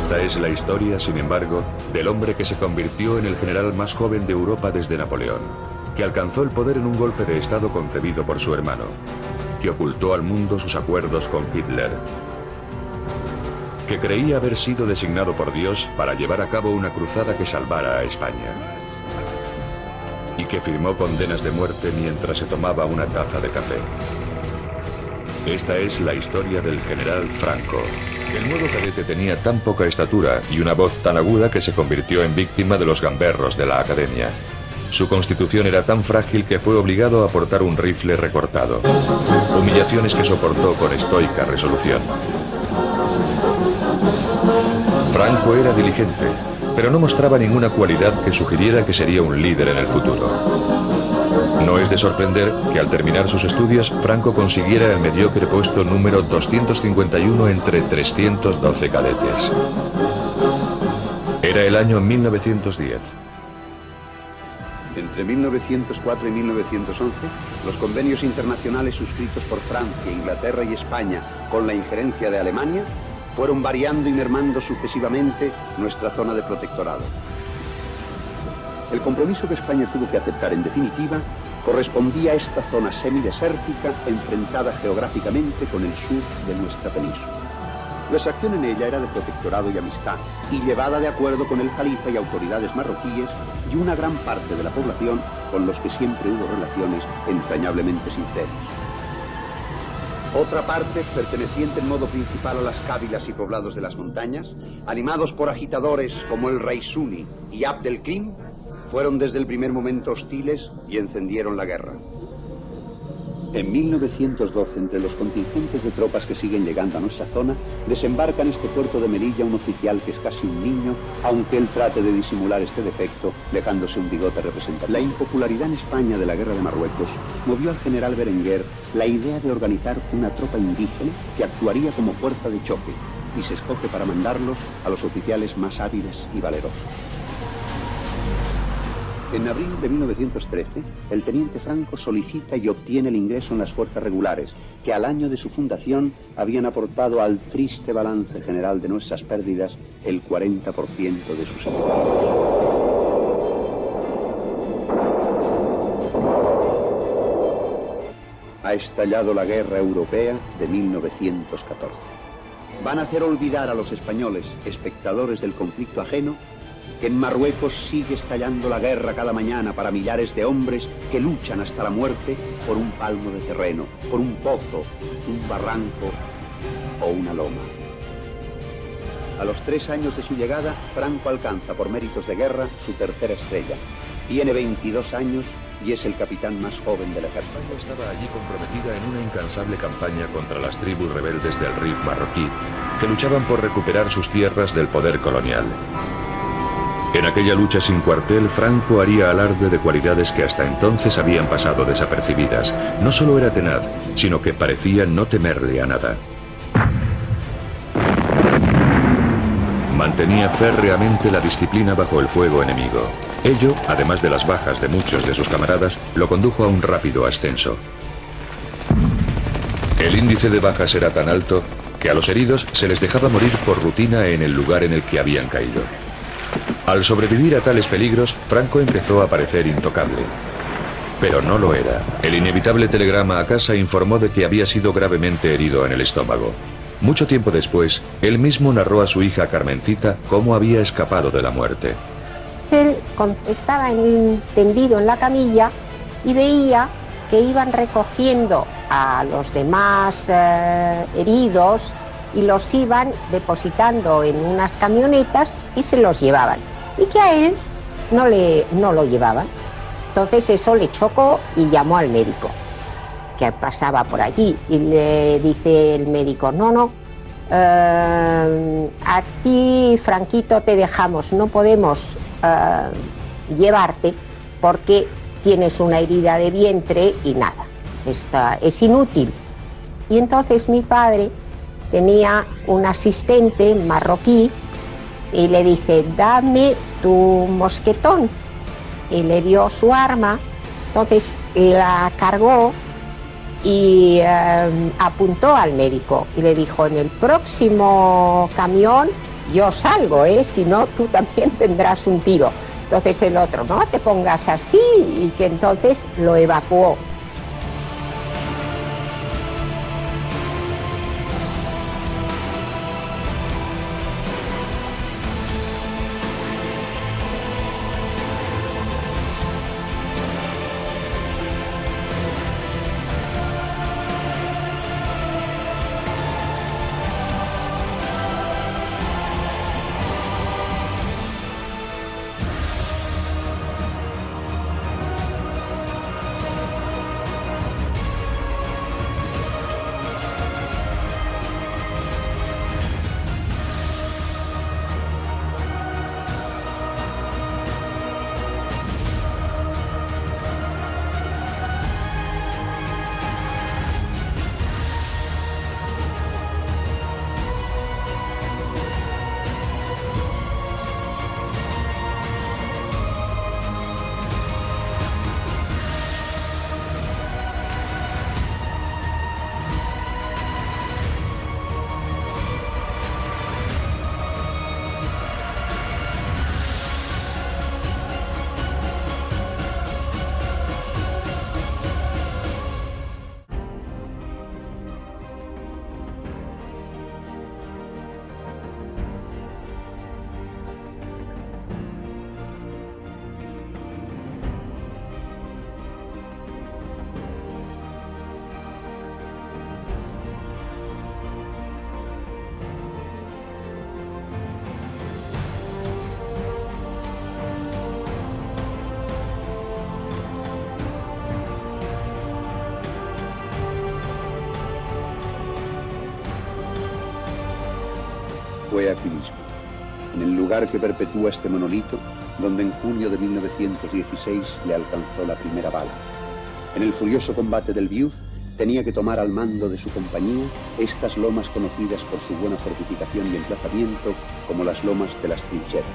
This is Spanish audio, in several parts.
Esta es la historia, sin embargo, del hombre que se convirtió en el general más joven de Europa desde Napoleón, que alcanzó el poder en un golpe de estado concebido por su hermano, que ocultó al mundo sus acuerdos con Hitler, que creía haber sido designado por Dios para llevar a cabo una cruzada que salvara a España, y que firmó condenas de muerte mientras se tomaba una taza de café. Esta es la historia del general Franco. El nuevo cadete tenía tan poca estatura y una voz tan aguda que se convirtió en víctima de los gamberros de la academia. Su constitución era tan frágil que fue obligado a portar un rifle recortado. Humillaciones que soportó con estoica resolución. Franco era diligente, pero no mostraba ninguna cualidad que sugiriera que sería un líder en el futuro. No es de sorprender que al terminar sus estudios, Franco consiguiera el mediocre puesto número 251 entre 312 cadetes. Era el año 1910. Entre 1904 y 1911, los convenios internacionales suscritos por Francia, Inglaterra y España con la injerencia de Alemania fueron variando y mermando sucesivamente nuestra zona de protectorado. El compromiso que España tuvo que aceptar en definitiva correspondía a esta zona semidesértica enfrentada geográficamente con el sur de nuestra península. La exacción en ella era de protectorado y amistad y llevada de acuerdo con el califa y autoridades marroquíes y una gran parte de la población con los que siempre hubo relaciones entrañablemente sinceras. Otra parte, perteneciente en modo principal a las cábilas y poblados de las montañas, animados por agitadores como el rey Suni y Abd el-Krim, fueron desde el primer momento hostiles y encendieron la guerra. En 1912, entre los contingentes de tropas que siguen llegando a nuestra zona, desembarca en este puerto de Melilla un oficial que es casi un niño, aunque él trate de disimular este defecto, dejándose un bigote representativo. La impopularidad en España de la guerra de Marruecos movió al general Berenguer la idea de organizar una tropa indígena que actuaría como fuerza de choque, y se escoge para mandarlos a los oficiales más hábiles y valerosos. En abril de 1913, el teniente Franco solicita y obtiene el ingreso en las fuerzas regulares, que al año de su fundación habían aportado al triste balance general de nuestras pérdidas el 40% de sus efectivos. Ha estallado la guerra europea de 1914. Van a hacer olvidar a los españoles, espectadores del conflicto ajeno, que en Marruecos sigue estallando la guerra cada mañana para millares de hombres que luchan hasta la muerte por un palmo de terreno, por un pozo, un barranco o una loma. A los 3 años de su llegada, Franco alcanza por méritos de guerra su tercera estrella. Tiene 22 años y es el capitán más joven del ejército. Estaba allí comprometida en una incansable campaña contra las tribus rebeldes del Rif marroquí, que luchaban por recuperar sus tierras del poder colonial. En aquella lucha sin cuartel, Franco haría alarde de cualidades que hasta entonces habían pasado desapercibidas. No solo era tenaz, sino que parecía no temerle a nada. Mantenía férreamente la disciplina bajo el fuego enemigo. Ello, además de las bajas de muchos de sus camaradas, lo condujo a un rápido ascenso. El índice de bajas era tan alto que a los heridos se les dejaba morir por rutina en el lugar en el que habían caído. Al sobrevivir a tales peligros, Franco empezó a parecer intocable. Pero no lo era. El inevitable telegrama a casa informó de que había sido gravemente herido en el estómago. Mucho tiempo después, él mismo narró a su hija Carmencita cómo había escapado de la muerte. Él estaba tendido en la camilla y veía que iban recogiendo a los demás heridos y los iban depositando en unas camionetas y se los llevaban. Y que a él no lo llevaban. Entonces eso le chocó y llamó al médico, que pasaba por allí. Y le dice el médico, no, a ti, Franquito, te dejamos, no podemos llevarte porque tienes una herida de vientre y nada, es inútil. Y entonces mi padre tenía un asistente marroquí y le dice, dame tu mosquetón, y le dio su arma. Entonces la cargó y apuntó al médico y le dijo, en el próximo camión yo salgo, si no tú también tendrás un tiro. Entonces el otro, no te pongas así, y que entonces lo evacuó. Fue aquí mismo, en el lugar que perpetúa este monolito, donde en junio de 1916 le alcanzó la primera bala. En el furioso combate del Viuz, tenía que tomar al mando de su compañía estas lomas conocidas por su buena fortificación y emplazamiento como las lomas de las trincheras.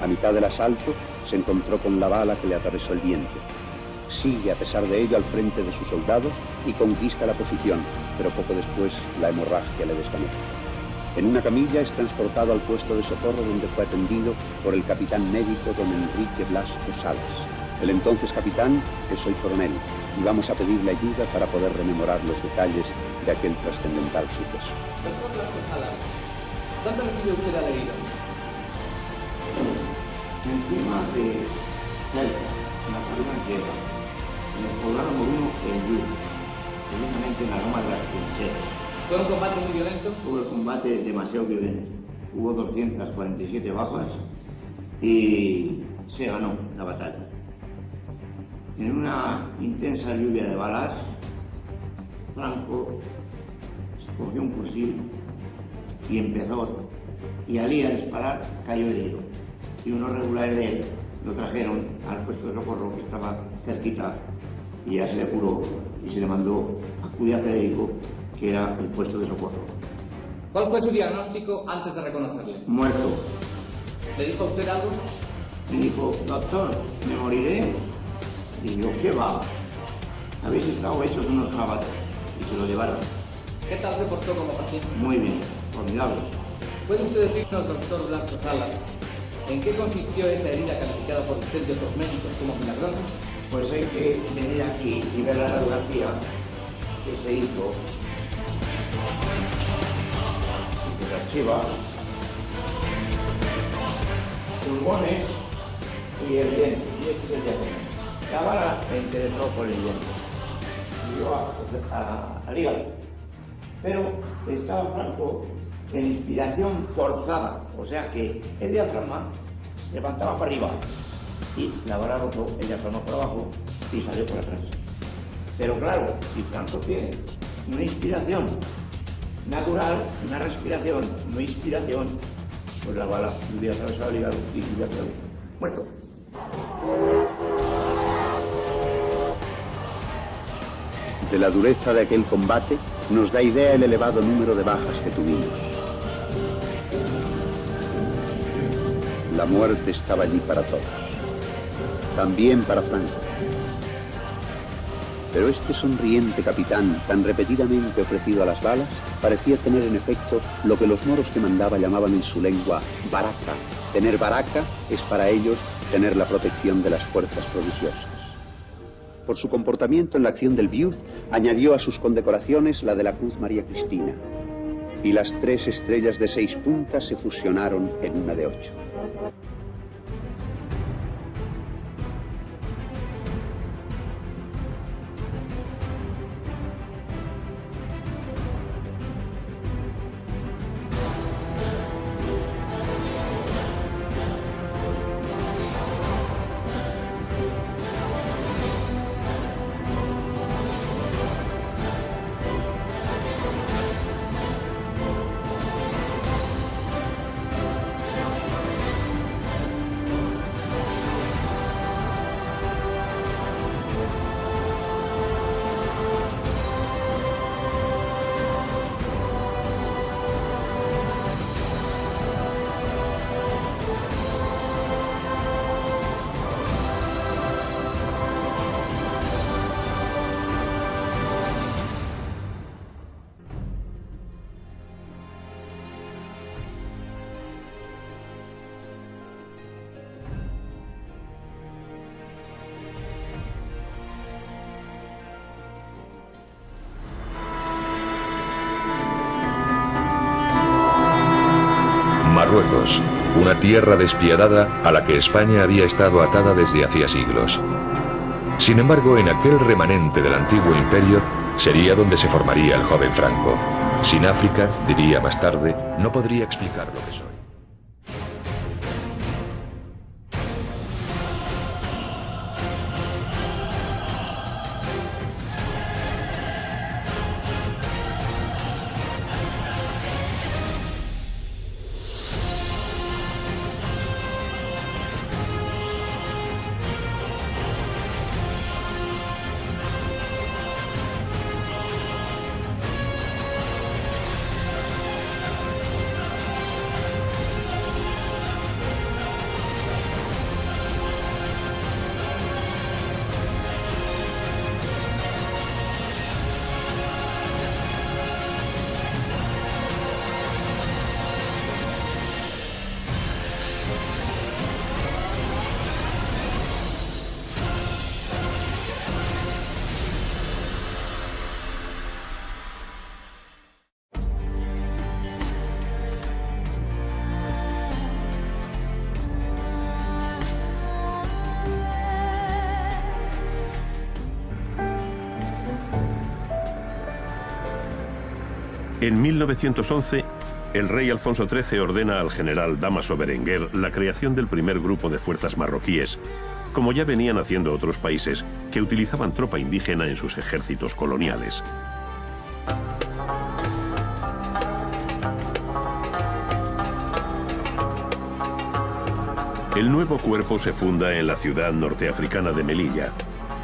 A mitad del asalto, se encontró con la bala que le atravesó el vientre. Sigue, a pesar de ello, al frente de sus soldados y conquista la posición, pero poco después la hemorragia le desvanece. En una camilla es transportado al puesto de socorro donde fue atendido por el capitán médico don Enrique Blasco Salas. El entonces capitán es hoy coronel y vamos a pedirle ayuda para poder rememorar los detalles de aquel trascendental suceso. Doctor Blasco Salas, ¿cuánto recibe usted a la herida? Encima de Celta, en la columna Lleva, en el poblado moruno El Viuz, precisamente en la loma de las trincheras. ¿Fue un combate muy violento? Hubo el combate demasiado violento. Hubo 247 bajas y se ganó la batalla. En una intensa lluvia de balas, Franco cogió un fusil y empezó, y al ir a disparar cayó herido. Y unos regulares de él lo trajeron al puesto de socorro que estaba cerquita y ya se le curó y se le mandó a acudir a Federico, que era el puesto de socorro. ¿Cuál fue su diagnóstico antes de reconocerle? Muerto. ¿Le dijo a usted algo? Me dijo, doctor, me moriré. Y yo, ¿qué va? Habéis estado hechos unos jabatos. Y se lo llevaron. ¿Qué tal se portó como paciente? Muy bien, formidable. ¿Puede usted decirnos, doctor Blasco Salas, en qué consistió esa herida calificada por usted y otros médicos como milagrosa? Pues hay que venir aquí y ver la radiografía que se hizo. Y que se archiva. Pulmones y el diente. Y este es el diagnóstico. La bala me interesó por el diente. Y yo al hígado. Pero estaba Franco en inspiración forzada. O sea que el diafragma levantaba para arriba. Y la bala rozó el diafragma por abajo y salió por atrás. Pero claro, si Franco tiene una inspiración natural, una respiración, no inspiración, pues la bala hubiera atravesado el hígado y hubiera quedado muerto. De la dureza de aquel combate nos da idea el elevado número de bajas que tuvimos. La muerte estaba allí para todos, también para Franco. Pero este sonriente capitán, tan repetidamente ofrecido a las balas, parecía tener en efecto lo que los moros que mandaba llamaban en su lengua baraca. Tener baraca es para ellos tener la protección de las fuerzas prodigiosas. Por su comportamiento en la acción del Viuz, añadió a sus condecoraciones la de la Cruz María Cristina. Y las 3 estrellas de 6 puntas se fusionaron en una de 8. Marruecos, una tierra despiadada a la que España había estado atada desde hacía siglos. Sin embargo, en aquel remanente del antiguo imperio sería donde se formaría el joven Franco. Sin África, diría más tarde, no podría explicar lo que soy. En 1911, el rey Alfonso XIII ordena al general Dámaso Berenguer la creación del primer grupo de fuerzas marroquíes, como ya venían haciendo otros países que utilizaban tropa indígena en sus ejércitos coloniales. El nuevo cuerpo se funda en la ciudad norteafricana de Melilla,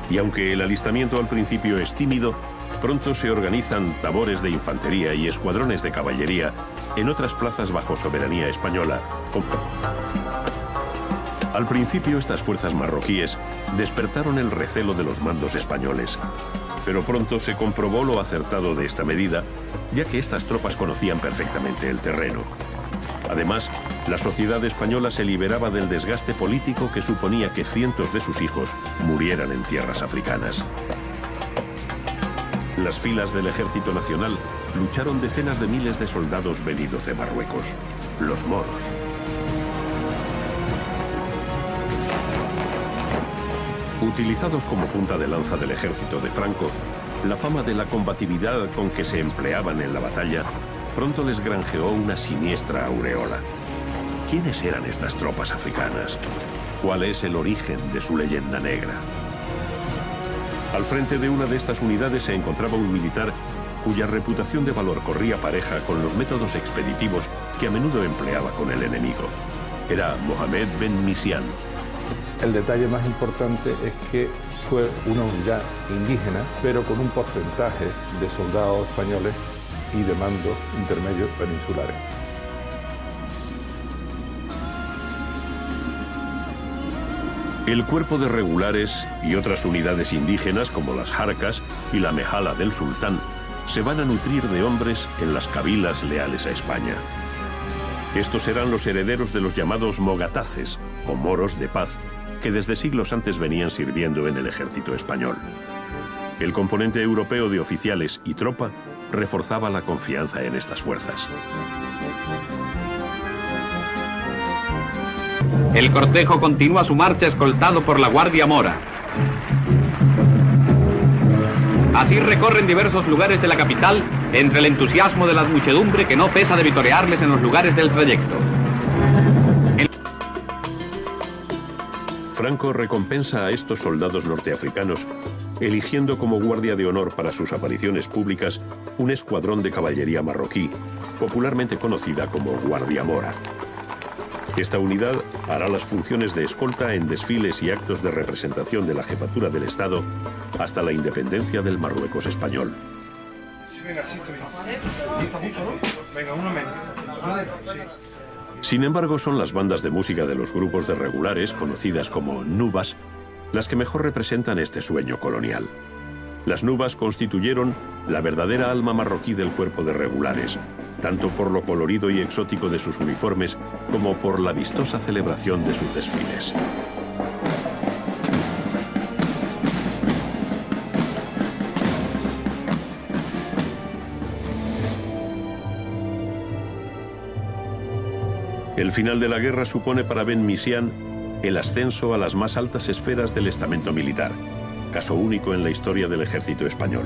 y aunque el alistamiento al principio es tímido, pronto se organizan tabores de infantería y escuadrones de caballería en otras plazas bajo soberanía española. Al principio estas fuerzas marroquíes despertaron el recelo de los mandos españoles, pero pronto se comprobó lo acertado de esta medida, ya que estas tropas conocían perfectamente el terreno. Además, la sociedad española se liberaba del desgaste político que suponía que cientos de sus hijos murieran en tierras africanas. Las filas del Ejército Nacional lucharon decenas de miles de soldados venidos de Marruecos, los moros. Utilizados como punta de lanza del ejército de Franco, la fama de la combatividad con que se empleaban en la batalla pronto les granjeó una siniestra aureola. ¿Quiénes eran estas tropas africanas? ¿Cuál es el origen de su leyenda negra? Al frente de una de estas unidades se encontraba un militar cuya reputación de valor corría pareja con los métodos expeditivos que a menudo empleaba con el enemigo. Era Mohamed Ben Misian. El detalle más importante es que fue una unidad indígena, pero con un porcentaje de soldados españoles y de mandos intermedios peninsulares. El cuerpo de regulares y otras unidades indígenas como las jarcas y la mejala del sultán se van a nutrir de hombres en las cabilas leales a España. Estos eran los herederos de los llamados mogataces, o moros de paz, que desde siglos antes venían sirviendo en el ejército español. El componente europeo de oficiales y tropa reforzaba la confianza en estas fuerzas. El cortejo continúa su marcha escoltado por la Guardia Mora. Así recorren diversos lugares de la capital entre el entusiasmo de la muchedumbre que no cesa de vitorearles en los lugares del trayecto. Franco recompensa a estos soldados norteafricanos eligiendo como guardia de honor para sus apariciones públicas un escuadrón de caballería marroquí, popularmente conocida como Guardia Mora. Esta unidad hará las funciones de escolta en desfiles y actos de representación de la jefatura del Estado hasta la independencia del Marruecos español. Sin embargo, son las bandas de música de los grupos de regulares, conocidas como nubas, las que mejor representan este sueño colonial. Las nubas constituyeron la verdadera alma marroquí del cuerpo de regulares, tanto por lo colorido y exótico de sus uniformes como por la vistosa celebración de sus desfiles. El final de la guerra supone para Ben Misian el ascenso a las más altas esferas del estamento militar, caso único en la historia del ejército español.